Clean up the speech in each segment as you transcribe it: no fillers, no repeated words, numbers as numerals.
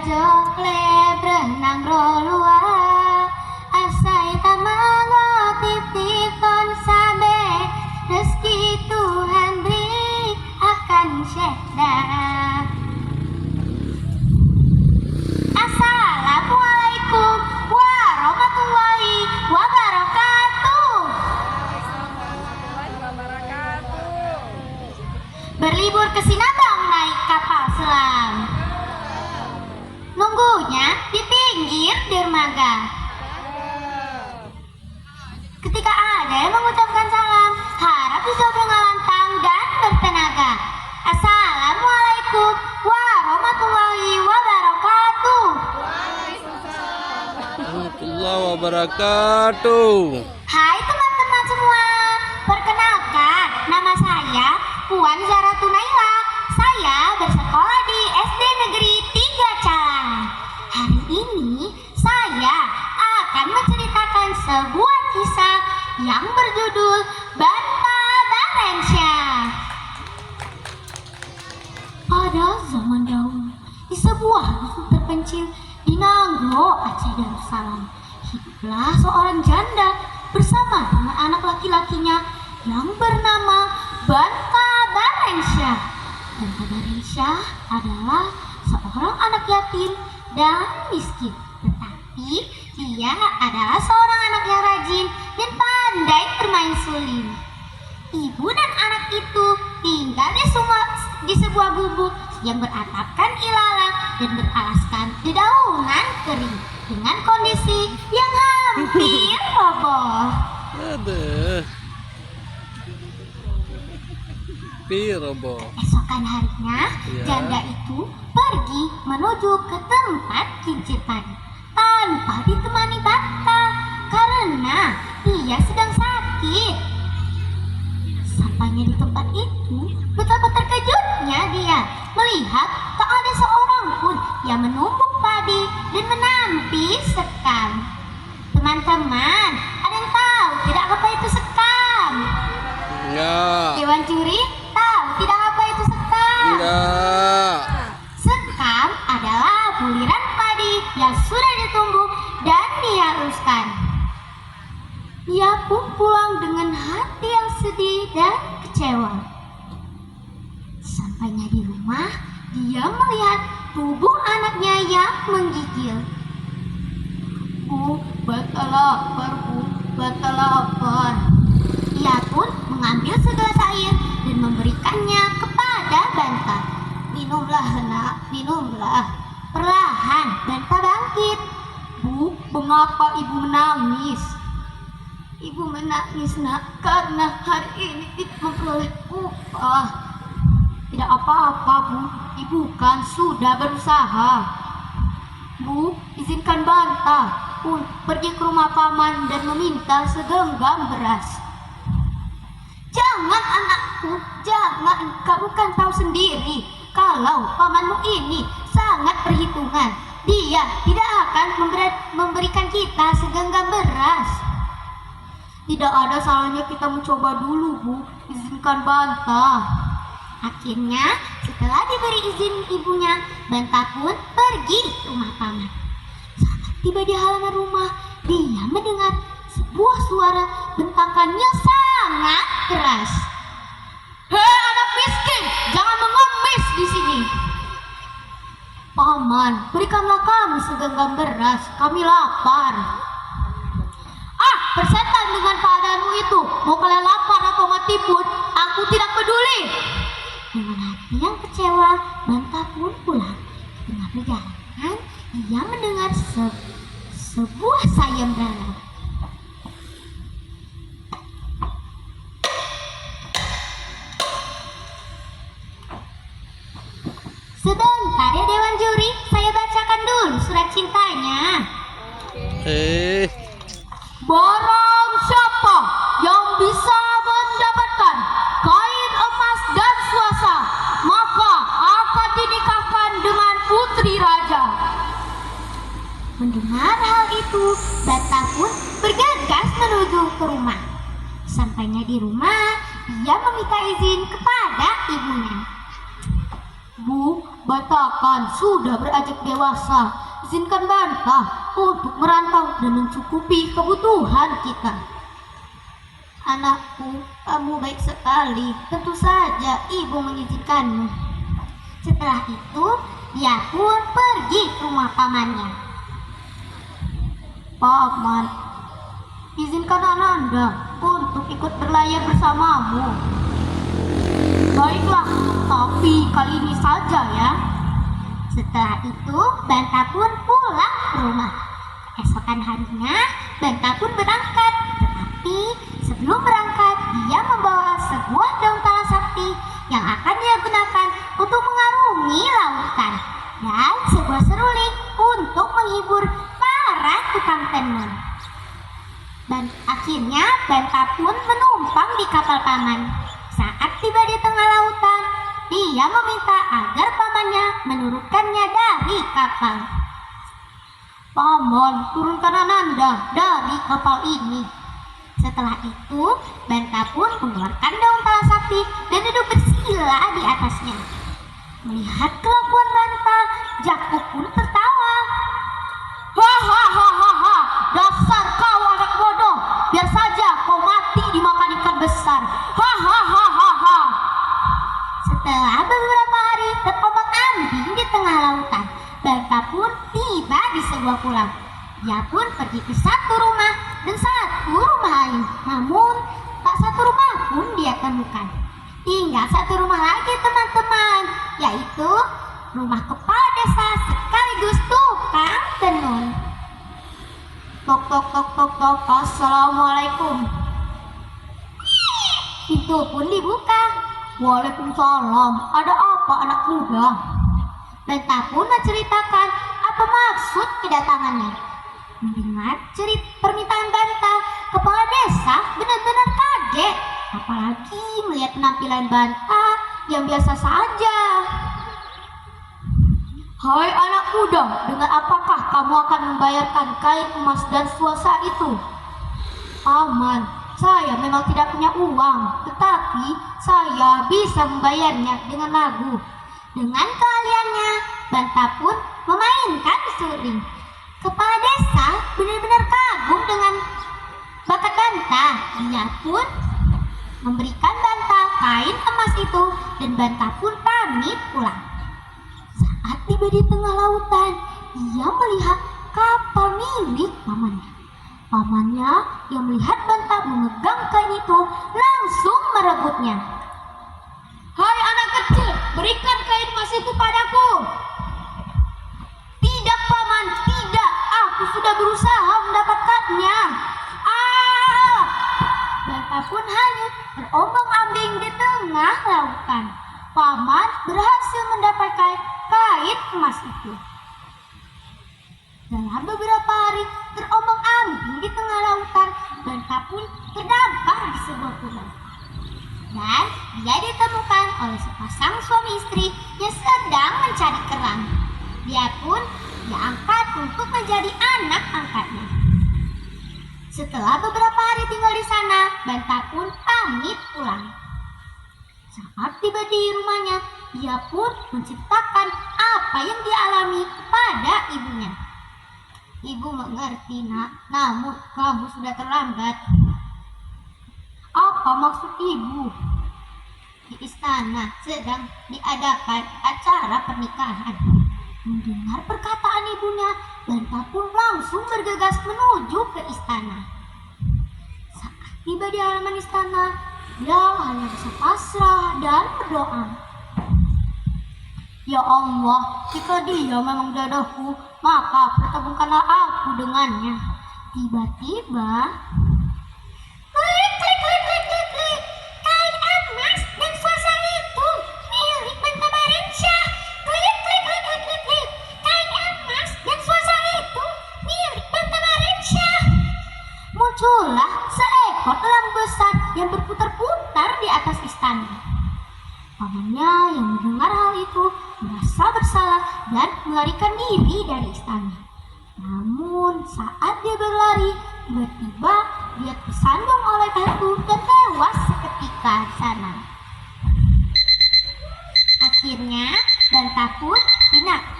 jokle berenang rolua asai tamago tip-tipon sabe rezeki Tuhan beri akan syekdah. Assalamualaikum warahmatullahi wabarakatuh. Berlibur ke Sinabang naik kapal selam. Nunggunya di pinggir dermaga. Ketika ada yang mengucapkan salam, harap dijawab dengan lantang dan bertenaga. Assalamualaikum warahmatullahi wabarakatuh. Warahmatullahi wabarakatuh. Hai teman-teman semua, perkenalkan nama saya Puan Zaratu Naila. Saya bersekolah di SD Negeri 3 Calang. Hari ini saya akan menceritakan sebuah kisah yang berjudul Banta Barensya. Pada zaman dahulu, di sebuah dusun terpencil di Nanglo, Aceh Darussalam, hiduplah seorang janda bersama dengan anak laki-lakinya yang bernama Banta Barensya. Banta Barensya adalah seorang anak yatim dan miskin, tetapi dia adalah seorang anak yang rajin dan pandai bermain suling. Ibu dan anak itu tinggal di sebuah gubuk yang beratapkan ilalang dan beralaskan dedaunan kering dengan kondisi yang hampir roboh. Aduh. Roboh. Esokan harinya, janda itu pergi menuju ke tempat kincir padi tanpa ditemani Banta karena dia sedang sakit. Sampainya di tempat itu, betapa terkejutnya dia melihat tak ada seorang pun yang menumbuk padi dan menampi sekam. Teman-teman, ada yang tahu tidak apa itu sekam? Enggak. Dewan juri tahu tidak apa itu sekam? Enggak. Sekam adalah buliran padi yang sudah ditumbuk dan dihaluskan. Dia pun pulang dengan hati yang sedih dan kecewa. Sampainya di rumah, dia melihat tubuh anaknya yang menggigil. Bu, batal lapar, Bu, batal lapar. Ia pun mengambil segelas air dan memberikannya kepada Banta. Minumlah nak, minumlah. Perlahan Banta bangkit. Bu, mengapa ibu menangis? Ibu menangis nak karena hari ini tidak memperoleh upah. Tidak apa-apa Bu, ibu kan sudah berusaha. Bu, izinkan Banta pun pergi ke rumah paman dan meminta segenggam beras. Jangan anakku, jangan, kamu kan tahu sendiri kalau pamanmu ini sangat perhitungan. Dia tidak akan memberikan kita segenggam beras. Tidak ada salahnya kita mencoba dulu Bu, izinkan Banta. Akhirnya setelah diberi izin ibunya, Banta pun pergi ke rumah paman. Saat tiba di halaman rumah, dia mendengar sebuah suara bentakan yang sangat keras. Hei anak miskin, jangan mengemis di sini. Paman, berikanlah kami segenggam beras, kami lapar. Ah, persetan dengan keadaanmu itu. Mau kalian lapar atau mati pun, aku tidak peduli. Dengan hati yang kecewa, Banta pun pulang. Di tengah perjalanan, ia mendengar sebuah sayembara. Sebentar ya Dewan Juri, saya bacakan dulu surat cintanya. Barang siapa yang bisa mendapatkan kain emas dan suasa, maka akan dinikahkan dengan putri raja. Mendengar hal itu, Banta pun bergegas menuju ke rumah. Sampainya di rumah, ia meminta izin kepada ibunya. Bu, Batakan sudah beranjak dewasa. Izinkan Bantah untuk merantau dan mencukupi kebutuhan kita. Anakku, kamu baik sekali. Tentu saja ibu mengizinkanmu. Setelah itu, dia pun pergi ke rumah pamannya. Paman, izinkan Ananda untuk ikut berlayar bersamamu. Baiklah, tapi kali ini saja ya. Setelah itu, Bantah pun pulang ke rumah. Keesokan harinya, Bantah pun berangkat. Tetapi sebelum berangkat, dia membawa sebuah daun tala sakti yang akan dia gunakan untuk mengarungi lautan dan sebuah seruling untuk menghibur para tukang tenun. Dan akhirnya Bantah pun menumpang di kapal paman. Saat tiba di tengah lautan, dia meminta agar pamannya menurunkannya dari kapal. Paman, turunkan Ananda dari kapal ini. Setelah itu, Bantah pun mengeluarkan daun tala sakti dan duduk bersila di atasnya. Melihat kelakuan Bantah, Jakub pun tertawa. Hahaha, dasar kau anak bodoh. Biar saja kau mati dimakan ikan besar. Hahaha. Setelah beberapa hari terombang-ambing di tengah lautan, Bantah pun tiba di sebuah pulau. Dia pun pergi ke satu rumah dan satu rumah lain. Namun, tak satu rumah pun dia temukan. Tinggal satu rumah lagi teman-teman, yaitu rumah kepala desa sekaligus tukang tenun. Tok tok tok tok tok, assalamualaikum. Pintu pun dibuka. Waalaikumsalam, ada apa anak muda? Bantah pun menceritakan apa maksud kedatangannya. Mendengar permintaan Bantah, kepala desa benar-benar kaget. Apalagi melihat penampilan Bantah yang biasa saja. Hai anak muda, dengan apakah kamu akan membayarkan kain emas dan suasa itu? Paman, saya memang tidak punya uang, tetapi saya bisa membayarnya dengan lagu. Dengan keahliannya, Bantah pun memainkan suling. Kepala desa benar-benar kagum dengan bakat Bantah. Dia pun memberikan Bantah kain emas itu dan Bantah pun pamit pulang. Saat tiba di tengah lautan, ia melihat kapal milik pamannya. Pamannya yang melihat Bantah memegang kain itu langsung merebutnya. Hai anak kecil, berikan kain emas itu padaku. Tidak paman, tidak. Aku sudah berusaha mendapatkannya. Bantah pun hanyut berombang-ambing di tengah lautan. Paman berhasil mendapatkan kain emas itu. Dalam beberapa hari terombang-ambing di tengah lautan, Bantah pun terdampar di sebuah pulau. Dan dia ditemukan oleh sepasang suami istri yang sedang mencari kerang. Dia pun diangkat untuk menjadi anak angkatnya. Setelah beberapa hari tinggal di sana, Bantah pun pamit pulang. Saat tiba di rumahnya, dia pun menceritakan apa yang dia alami kepada ibunya. Ibu mengerti nak, namun kamu sudah terlambat. Apa maksud ibu? Di istana sedang diadakan acara pernikahan. Mendengar perkataan ibunya, Bantah pun langsung bergegas menuju ke istana. Saat tiba di halaman istana, dia hanya bisa pasrah dan berdoa. Ya Allah, jika dia memang jodohku, maka pertemukanlah aku dengannya. Tiba-tiba, klik, klik, klik, klik, klik, klik. Kain emas dan suasa itu milik Bantah Barensyah. Klik, klik, klik, klik, klik, klik. Kain emas dan suasa itu milik Bantah Barensyah. Muncullah seekor elang besar yang berputar-putar di atas istana. Pamannya yang mendengar hal itu merasa bersalah dan melarikan diri dari istana. Namun saat dia berlari, tiba-tiba dia tersandung oleh hantu dan tewas seketika di sana. Akhirnya Benta pun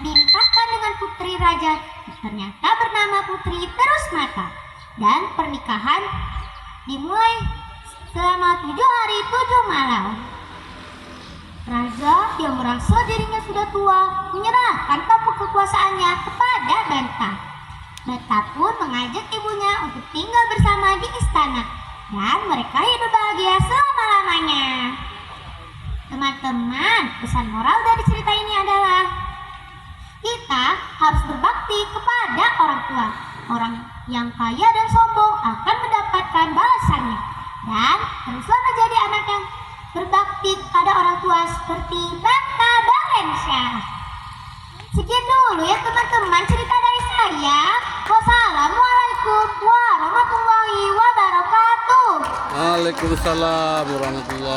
dinikahkan dengan putri raja ternyata bernama Putri Terusmata. Dan pernikahan dimulai selama 7 hari 7 malam. Raja yang merasa dirinya sudah tua menyerahkan tampuk kekuasaannya kepada Benta. Benta pun mengajak ibunya untuk tinggal bersama di istana dan mereka hidup bahagia selama-lamanya. Teman-teman, pesan moral dari cerita ini adalah kita harus berbakti kepada orang tua. Orang yang kaya dan sombong akan mendapatkan balasannya. Dan teruslah menjadi anak yang berbakti kepada orang tua seperti Benta Balensyah. Sekian dulu ya teman-teman cerita dari saya. Wassalamualaikum warahmatullahi wabarakatuh. Waalaikumsalam warahmatullahi